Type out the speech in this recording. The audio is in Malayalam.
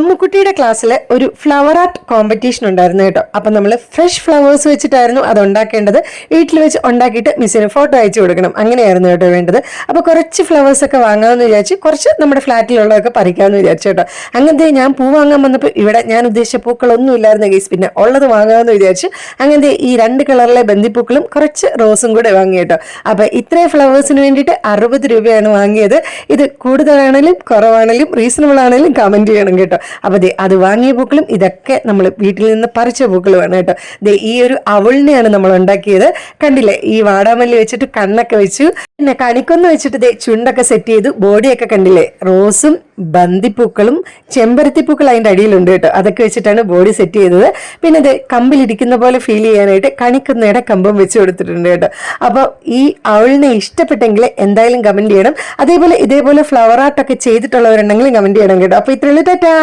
അമ്മുക്കുട്ടിയുടെ ക്ലാസ്സിൽ ഒരു ഫ്ലവർ ആർട്ട് കോമ്പറ്റീഷൻ ഉണ്ടായിരുന്നു കേട്ടോ. അപ്പം നമ്മൾ ഫ്രഷ് ഫ്ലവേഴ്സ് വെച്ചിട്ടായിരുന്നു അത് ഉണ്ടാക്കേണ്ടത്. വീട്ടിൽ വെച്ച് ഉണ്ടാക്കിയിട്ട് മിസ്സിന് ഫോട്ടോ അയച്ചു കൊടുക്കണം, അങ്ങനെയായിരുന്നു കേട്ടോ വേണ്ടത്. അപ്പോൾ കുറച്ച് ഫ്ലവേഴ്സ് ഒക്കെ വാങ്ങാമെന്ന് വിചാരിച്ച് കുറച്ച് നമ്മുടെ ഫ്ലാറ്റിലുള്ളതൊക്കെ പറിക്കാമെന്ന് വിചാരിച്ചു കേട്ടോ. അങ്ങനത്തെ ഞാൻ പൂ വാങ്ങാൻ വന്നപ്പോൾ ഇവിടെ ഞാൻ ഉദ്ദേശിച്ച പൂക്കളൊന്നും ഇല്ലായിരുന്നു ഗൈസ്. പിന്നെ ഉള്ളത് വാങ്ങാമെന്ന് വിചാരിച്ചു. അങ്ങനത്തെ ഈ 2 കളറിലെ ബന്ദിപ്പൂക്കളും കുറച്ച് റോസും കൂടെ വാങ്ങി കേട്ടോ. അപ്പോൾ ഇത്രയും ഫ്ലവേഴ്സിന് വേണ്ടിയിട്ട് 60 രൂപയാണ് വാങ്ങിയത്. ഇത് കൂടുതലാണെങ്കിലും കുറവാണെങ്കിലും റീസണബിൾ ആണെങ്കിലും കമൻറ്റ് ചെയ്യണം കേട്ടോ. അപ്പൊ അത് വാങ്ങിയ പൂക്കളും ഇതൊക്കെ നമ്മൾ വീട്ടിൽ നിന്ന് പറിച്ച പൂക്കളുമാണ് കേട്ടോ. ഈ ഒരു അവളിനെയാണ് നമ്മൾ ഉണ്ടാക്കിയത്. കണ്ടില്ലേ, ഈ വാടാമല്ലി വെച്ചിട്ട് കണ്ണൊക്കെ വെച്ചു, പിന്നെ കണിക്കൊന്ന് വെച്ചിട്ട് ചുണ്ടൊക്കെ സെറ്റ് ചെയ്തു. ബോഡിയൊക്കെ കണ്ടില്ലേ, റോസും ബന്ദിപ്പൂക്കളും ചെമ്പരത്തിപ്പൂക്കൾ അതിൻ്റെ അടിയിലുണ്ട് കേട്ടോ. അതൊക്കെ വെച്ചിട്ടാണ് ബോഡി സെറ്റ് ചെയ്തത്. പിന്നെ ഇത് കമ്പിലിരിക്കുന്ന പോലെ ഫീൽ ചെയ്യാനായിട്ട് കണിക്കൊന്നയുടെ കമ്പം വെച്ച് കൊടുത്തിട്ടുണ്ട് കേട്ടോ. അപ്പോൾ ഈ അവളിനെ ഇഷ്ടപ്പെട്ടെങ്കിൽ എന്തായാലും കമന്റ് ചെയ്യണം. അതേപോലെ ഇതേപോലെ ഫ്ലവർ ആർട്ടൊക്കെ ചെയ്തിട്ടുള്ളവരുണ്ടെങ്കിലും കമന്റ് ചെയ്യണം കേട്ടോ. അപ്പോൾ ഇത്രയുള്ളൂ, ടാറ്റാ.